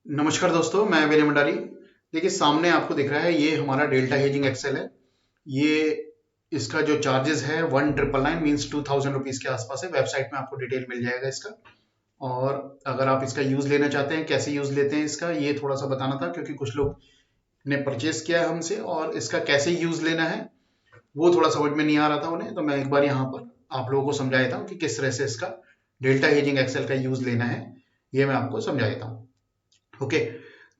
नमस्कार दोस्तों, मैं विनय भंडारी। देखिए, सामने आपको दिख रहा है, ये हमारा डेल्टा हेजिंग एक्सेल है। ये इसका जो चार्जेस है 1999 मीन्स 2000 रुपीज के आसपास है। वेबसाइट में आपको डिटेल मिल जाएगा इसका। और अगर आप इसका यूज लेना चाहते हैं, कैसे यूज लेते हैं इसका, ये थोड़ा सा बताना था, क्योंकि कुछ लोग ने परचेज किया है हमसे और इसका कैसे यूज लेना है वो थोड़ा समझ में नहीं आ रहा था उन्हें। तो मैं एक बार यहाँ पर आप लोगों को समझा देता हूँ कि किस तरह से इसका डेल्टा हेजिंग एक्सेल का यूज लेना है। ये मैं आपको समझा देता हूँ। ओके,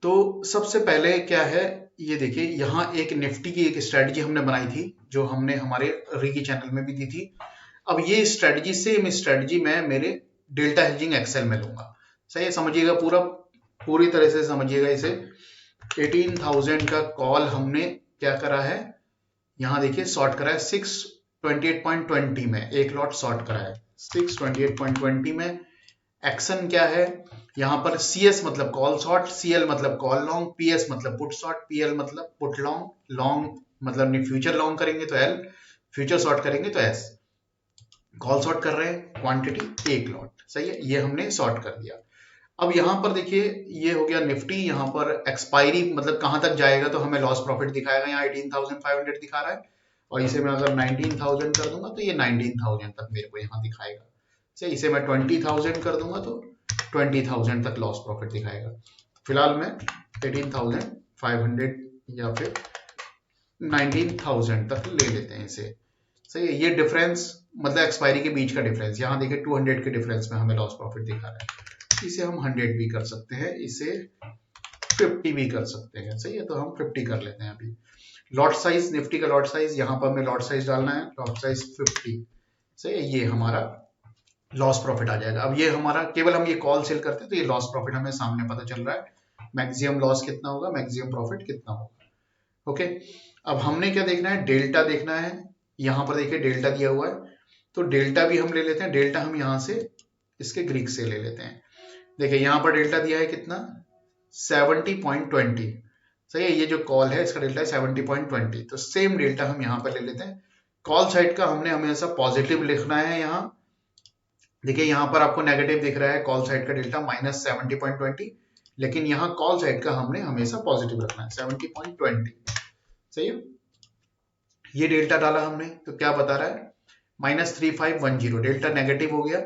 तो सबसे पहले क्या है, ये देखिए, यहाँ एक निफ्टी की एक स्ट्रेटजी हमने बनाई थी, जो हमने हमारे रीकी चैनल में भी दी थी। अब ये स्ट्रेटजी सेम स्ट्रेटजी मैं मेरे डेल्टा हेजिंग एक्सेल में लूंगा। सही है, समझिएगा, पूरी तरह से समझिएगा इसे। 18,000 का कॉल हमने क्या करा है, यहाँ देखिए शॉर्ट करा है 628.20 में, एक लॉट शॉर्ट करा है 628.20 में। एक्शन क्या है, यहाँ पर CS मतलब कॉल शॉर्ट, CL मतलब कॉल लॉन्ग, PS मतलब पुट शॉर्ट, PL मतलब पुट लॉन्ग। लॉन्ग मतलब नहीं, फ्यूचर लॉन्ग करेंगे तो L, फ्यूचर शॉर्ट करेंगे तो S। कॉल शॉर्ट कर रहे हैं, क्वांटिटी एक लॉट। सही है, ये हमने शॉर्ट कर दिया। अब यहाँ पर देखिए, ये हो गया निफ्टी। यहाँ पर एक्सपायरी मतलब कहां तक जाएगा तो हमें लॉस प्रॉफिट दिखाएगा। यहाँ 18,500 दिखा रहा है, और इसे मैं अगर 19,000 कर दूंगा तो ये 19,000 तक मेरे को यहाँ दिखाएगा। सही, इसे मैं 20,000 कर दूंगा तो 20,000 तक लॉस प्रॉफिट दिखाएगा। फिलहाल मैं 18,500 या फिर 19,000 तक ले लेते हैं इसे। सही है, ये डिफरेंस मतलब एक्सपायरी के बीच का डिफरेंस। यहाँ देखिए 200 के डिफरेंस में हमें लॉस प्रॉफिट दिखा रहा है। इसे हम 100 भी कर सकते हैं, इसे 50 भी कर सकते हैं। सही है, तो हम 50 कर लेते हैं अभी। लॉट साइज, निफ्टी का लॉट साइज, यहाँ पर हमें लॉट साइज डालना है, लॉट साइज 50। सही है, ये हमारा लॉस प्रॉफिट आ जाएगा। अब ये हमारा केवल हम ये कॉल सेल करते हैं तो ये लॉस प्रॉफिट हमें सामने पता चल रहा है। मैक्सिमम लॉस कितना होगा, मैक्सिमम प्रॉफिट कितना होगा। ओके, अब हमने क्या देखना है, डेल्टा देखना है। यहाँ पर देखिए डेल्टा दिया हुआ है, तो डेल्टा भी हम ले लेते हैं। डेल्टा हम यहाँ से इसके ग्रीक से ले लेते हैं। देखिए यहाँ पर डेल्टा दिया है कितना, 70.20। सही है, ये जो कॉल है इसका डेल्टा है 70.20। तो सेम डेल्टा हम यहाँ पर ले लेते हैं। कॉल साइड का हमने हमेशा पॉजिटिव लिखना है। यहाँ देखिए, यहाँ पर आपको नेगेटिव दिख रहा है कॉल साइड का डेल्टा -70.20, लेकिन यहाँ कॉल साइड का हमने हमेशा पॉजिटिव रखना है 70.20। सही है, ये डेल्टा डाला हमने तो क्या बता रहा है, -3510। डेल्टा नेगेटिव हो गया।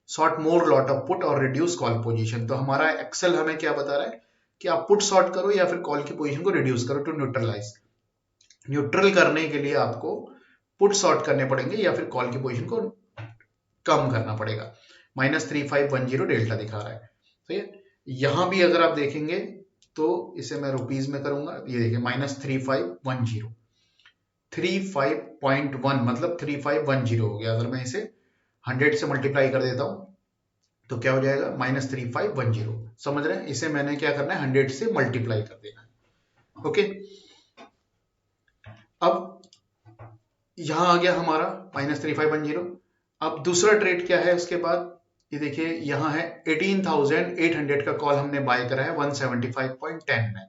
Short more lot of put और रिड्यूस कॉल पोजीशन। तो हमारा एक्सेल हमें क्या बता रहा है कि आप पुट शॉर्ट करो या फिर कॉल की पोजीशन को रिड्यूस करो टू न्यूट्रलाइज। न्यूट्रल करने के लिए आपको पुट शॉर्ट करने पड़ेंगे या फिर कॉल की पोजीशन को कम करना पड़ेगा। -3510 डेल्टा दिखा रहा है। तो यहां भी अगर आप देखेंगे तो इसे मैं रुपीज में करूंगा। ये देखिए -3510, 35.1 मतलब 3510 हो गया। अगर मैं इसे 100 से मल्टीप्लाई कर देता हूं तो क्या हो जाएगा, -3510। समझ रहे हैं, इसे मैंने क्या करना है, 100 से मल्टीप्लाई कर देना है। ओके, अब यहां आ गया हमारा -3510। अब दूसरा ट्रेड क्या है उसके बाद, ये देखिए यहाँ है 18,800 का कॉल हमने बाय करा है 175.10 में।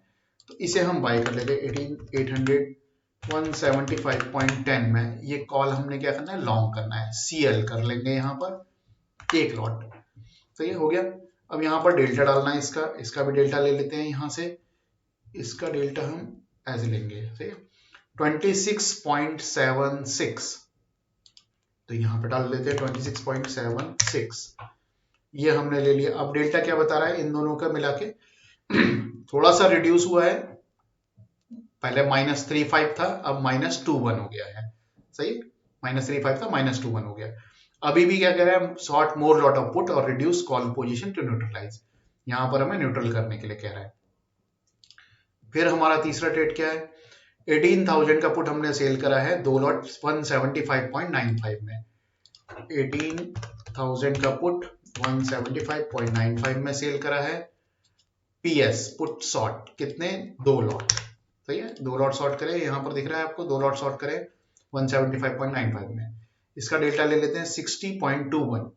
तो इसे हम बाय कर लेते हैं 18,800 175.10 में। ये कॉल हमने क्या करना है, लॉन्ग करना है, CL कर लेंगे यहाँ पर एक लॉट। तो ये हो गया। अब यहाँ पर डेल्टा डालना है, इसका भी डेल्टा ले लेते हैं यहाँ से। इसका डेल्टा हम ऐसे लेंगे, सही है, 26.76। तो यहाँ पे डाल देते हैं 26.76। ये हमने ले लिया। अब डेल्टा क्या बता रहा है, इन दोनों का मिला के थोड़ा सा रिड्यूस हुआ है। पहले -35 था, अब -21 हो गया है। सही, -35 था, -21 हो गया। अभी भी क्या कह रहा है, short more lot of put और reduce call position to neutralize. यहां पर हमें न्यूट्रल करने के लिए कह रहा है। फिर हमारा तीसरा ट्रेड क्या है, 18,000 का पुट हमने सेल करा है, दो लॉट 175.95 में। 18,000 का पुट 175.95 में सेल करा है। PS पुट शॉर्ट कितने, दो लॉट। सही है, दो लॉट शॉर्ट करें, यहाँ पर दिख रहा है आपको, दो लॉट शॉर्ट करें 175.95 में। इसका डेल्टा ले लेते हैं 60.21।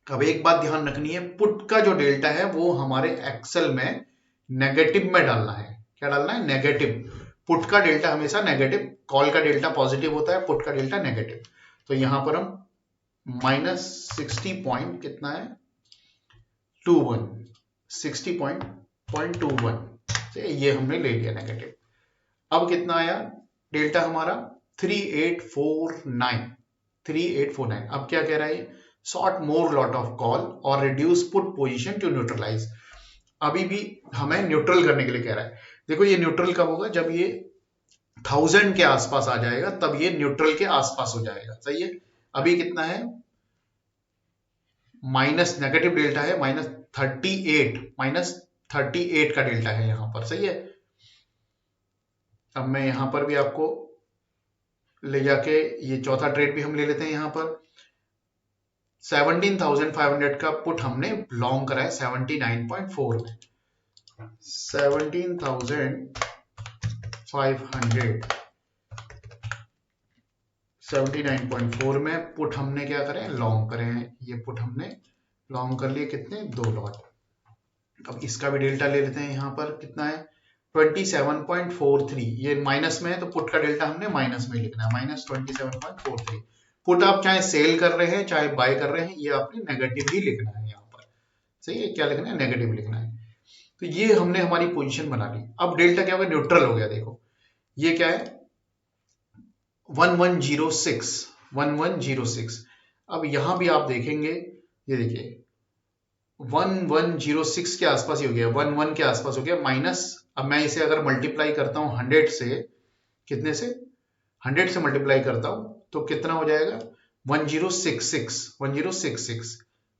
अब एक बात ध्यान रखनी है, पुट का जो डेल्टा है वो हमारे एक्सेल में नेगेटिव में डालना है। क्या डालना है, नेगेटिव। पुट का डेल्टा हमेशा नेगेटिव, कॉल का डेल्टा पॉजिटिव होता है, पुट का डेल्टा नेगेटिव। तो यहां पर हम -60 पॉइंट कितना है, 21, 60.21 0.21 ये हमने ले लिया नेगेटिव। अब कितना आया डेल्टा हमारा 3849। अब क्या कह रहा है, short more lot of call और reduce put position to neutralize. अभी भी हमें न्यूट्रल करने के लिए कह रहा है। देखो ये न्यूट्रल कब होगा, जब ये 1000 के आसपास आ जाएगा तब ये न्यूट्रल के आसपास हो जाएगा। सही है। अभी कितना है, माइनस नेगेटिव डेल्टा है, -38 का डेल्टा है यहां पर। सही है। अब मैं यहां पर भी आपको ले जाके ये चौथा ट्रेड भी हम ले लेते हैं। यहां पर 17,500 का पुट हमने लॉन्ग करा है 79.4 में। 79,500 में पुट हमने क्या करें, लॉन्ग करें हैं। ये पुट हमने लॉन्ग कर लिए, कितने, 2 लॉट। अब इसका भी डेल्टा ले लेते हैं। यहां पर कितना है, 27.43। ये माइनस में है तो पुट का डेल्टा हमने माइनस में लिखना है, -27.43। पुट आप चाहे सेल कर रहे हैं चाहे बाय कर रहे हैं, ये आपने नेगेटिव ही लिखना है यहाँ पर। सही है। क्या लिखना है, नेगेटिव लिखना है। तो ये हमने हमारी पोजीशन बना ली। अब डेल्टा क्या होगा, न्यूट्रल हो गया। देखो ये क्या है, 1106। अब यहां भी आप देखेंगे, ये देखिए 1106 के आसपास ही हो गया, 11 के आसपास हो गया माइनस। अब मैं इसे अगर मल्टीप्लाई करता हूं 100 से, कितने से, 100 से मल्टीप्लाई करता हूं तो कितना हो जाएगा, 1066।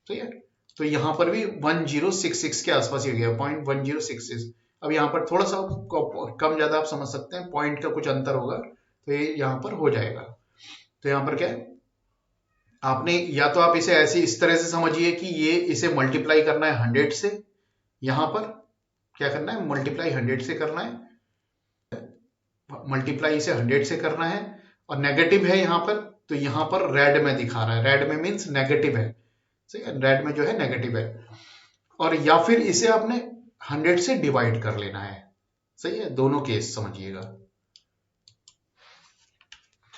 ठीक है। तो यहां पर भी 1066 के आसपास ही हो गया, 0.1066। अब यहां पर थोड़ा सा कम ज्यादा आप समझ सकते हैं, पॉइंट का कुछ अंतर होगा तो ये यहां पर हो जाएगा। तो यहां पर क्या है, आपने या तो आप इसे ऐसे इस तरह से समझिए कि ये इसे मल्टीप्लाई करना है 100 से, यहां पर क्या करना है, मल्टीप्लाई 100 से करना है, मल्टीप्लाई इसे 100 से करना है। और नेगेटिव है यहां पर, तो यहां पर रेड में दिखा रहा है, रेड में मीन्स नेगेटिव है। सही है, रेड में जो है नेगेटिव है। और या फिर इसे आपने 100 से डिवाइड कर लेना है। सही है, दोनों केस समझिएगा।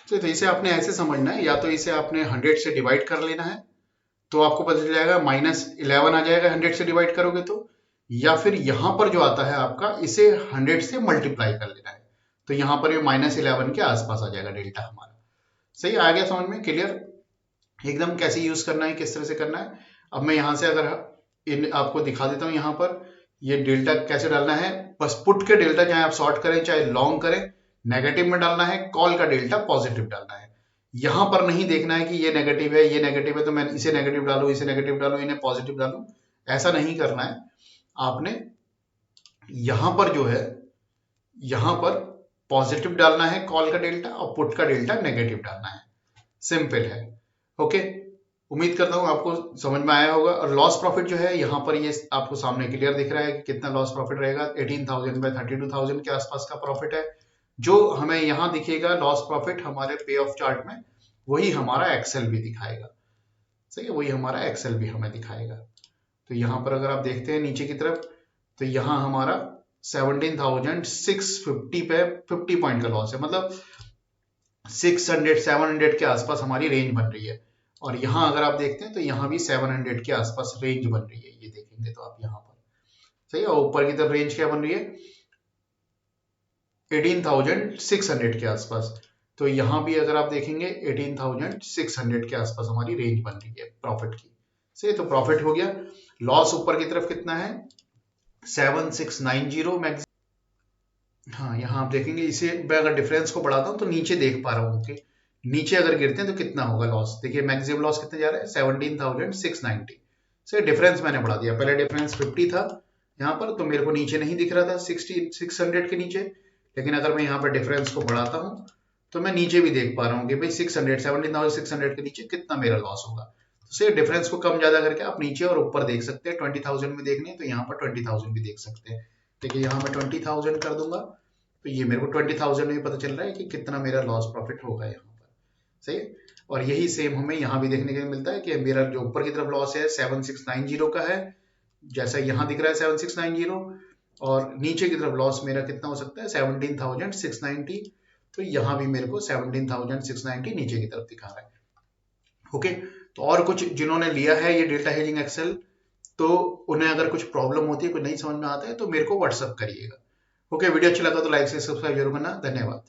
तो इसे आपने ऐसे समझना है, या तो इसे आपने 100 से डिवाइड कर लेना है तो आपको पता चल जाएगा -11 आ जाएगा 100 से डिवाइड करोगे तो, या फिर यहां पर जो आता है आपका, इसे 100 से मल्टीप्लाई कर लेना है तो यहां पर ये -11 के आसपास आ जाएगा डेल्टा हमारा। सही आ गया समझ में, क्लियर एकदम कैसे यूज करना है, किस तरह से करना है। अब मैं यहां से अगर आपको दिखा देता हूं, यहां पर ये डेल्टा कैसे डालना है। बस पुट के डेल्टा चाहे आप शॉर्ट करें चाहे लॉन्ग करें, नेगेटिव में डालना है, कॉल का डेल्टा पॉजिटिव डालना है। यहां पर नहीं देखना है कि ये नेगेटिव है ये नेगेटिव है तो मैं इसे नेगेटिव डालूं इसे नेगेटिव डालूं इन्हें पॉजिटिव डालूं, ऐसा नहीं करना है। आपने यहां पर जो है, यहां पर पॉजिटिव डालना है कॉल का डेल्टा और पुट का डेल्टा नेगेटिव डालना है। सिंपल है। ओके, उम्मीद करता हूं आपको समझ में आया होगा। और लॉस प्रॉफिट जो है यहां पर ये आपको सामने क्लियर दिख रहा है कि कितना लॉस प्रॉफिट रहेगा, 18,000 बाय 32,000 के आसपास का प्रॉफिट है। जो हमें यहां दिखेगा लॉस प्रॉफिट हमारे पे ऑफ चार्ट में, वही हमारा एक्सेल भी दिखाएगा। सही है, वही हमारा एक्सेल भी हमें दिखाएगा। तो यहां पर अगर आप देखते हैं नीचे की तरफ, तो यहां हमारा 17,650 पे 50 पॉइंट का लॉस है, मतलब 600-700 के आसपास हमारी रेंज बन रही है। और यहां अगर आप देखते हैं तो यहां भी 700 के आसपास रेंज बन रही है, ये देखेंगे तो आप यहां पर। सही है, और ऊपर की तरफ रेंज क्या बन रही है, 18,600 के आसपास। तो यहां भी अगर आप देखेंगे 18,600 के आसपास हमारी रेंज बन रही है प्रॉफिट की। सही, तो प्रॉफिट हो गया। लॉस ऊपर की तरफ कितना है, 7690 मैक्सिमम। हाँ, यहाँ आप देखेंगे, इसे मैं अगर डिफरेंस को बढ़ाता हूँ तो नीचे देख पा रहा हूँ कि नीचे अगर गिरते हैं तो कितना होगा लॉस। देखिए मैक्सिमम लॉस कितने जा रहा है, 17,690 से। डिफरेंस मैंने बढ़ा दिया, पहले डिफरेंस 50 था यहाँ पर तो मेरे को नीचे नहीं दिख रहा था 600 के नीचे, लेकिन अगर मैं यहाँ पर डिफरेंस को बढ़ाता हूँ तो मैं नीचे भी देख पा रहा हूँ कि भाई 17,600 के नीचे कितना मेरा लॉस होगा। तो से डिफरेंस को कम ज्यादा करके आप नीचे और ऊपर देख सकते हैं। 20,000 में देखने तो यहाँ पर 20,000 भी देख सकते हैं। देखिए यहाँ मैं 20,000 कर दूंगा तो ये मेरे को 20,000 में पता चल रहा है कि कितना मेरा लॉस प्रॉफिट होगा यहाँ पर। सही है, और यही सेम हमें यहाँ भी देखने को मिलता है कि मेरा जो ऊपर की तरफ लॉस है 7690 का है, जैसा यहाँ दिख रहा है 7690, और नीचे की तरफ लॉस मेरा कितना हो सकता है 17,690। तो यहाँ भी मेरे को 17,690 नीचे की तरफ दिखा रहा है। ओके, तो और कुछ जिन्होंने लिया है ये डेल्टा हेजिंग एक्सेल, तो उन्हें अगर कुछ प्रॉब्लम होती है, कोई नहीं समझ में आता है तो मेरे को व्हाट्सअप करिएगा। ओके, वीडियो अच्छा लगा तो लाइक से सब्सक्राइब जरूर करना। धन्यवाद।